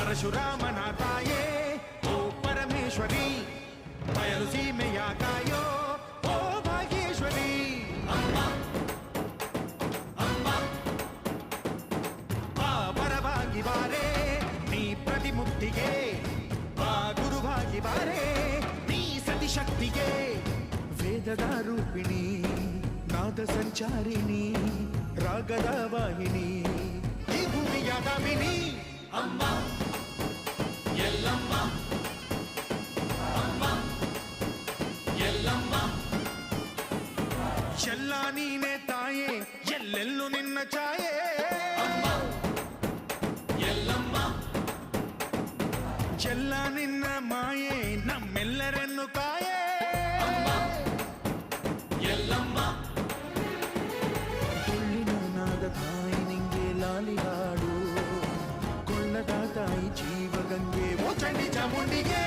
ಪರಶುರಾಮನ ತಾಯೇ ಓ ಪರಮೇಶ್ವರಿ, ಬಯಲು ಸೀಮೆಯ ಕಾಯೋ ಓ ಭಾಗ್ಯೇಶ್ವರಿ. ಅಮ್ಮ ಅಮ್ಮ ಬಾ ಪರವಾಗಿ ಬಾರೆ ನೀ ಪ್ರತಿಮುಕ್ತಿಗೆ, ಬಾ ಗುರುವಾಗಿ ಬಾರೆ ನೀ ಸತಿಶಕ್ತಿಗೆ. ವೇದದ ರೂಪಿಣಿ, ನಾದ ಸಂಚಾರಿಣಿ, ರಾಗದ ವಾಹಿನಿ, ಈ ಭೂಮಿಯ ದಾಮಿನಿ. ಅಮ್ಮ ಎಲ್ಲಮ್ಮ, ಅಮ್ಮ ಎಲ್ಲಮ್ಮ, ಎಲ್ಲ ನೀನೆ ತಾಯೇ, ಎಲ್ಲೆಲ್ಲೂ ನಿನ್ನ ಛಾಯೆ. ಅಮ್ಮ ಎಲ್ಲಮ್ಮ, ಎಲ್ಲ ನಿನ್ನ ಮಾಯೆ, ನಮ್ಮೆಲ್ಲರನ್ನು ಕಾಯೆ. ಅಮ್ಮ ಎಲ್ಲಮ್ಮ, ತುಳ್ಳಿನಾದ ತಾಯಿ ನಿಂಗೆ ಲಾಲಿ ಹಾಡು, ಕೊಳ್ಳದ ತಾಯಿ ಜೀವಗಂಗೆ ಓ ಚಂಡಿ ಚಾಮುಂಡಿಗೆ.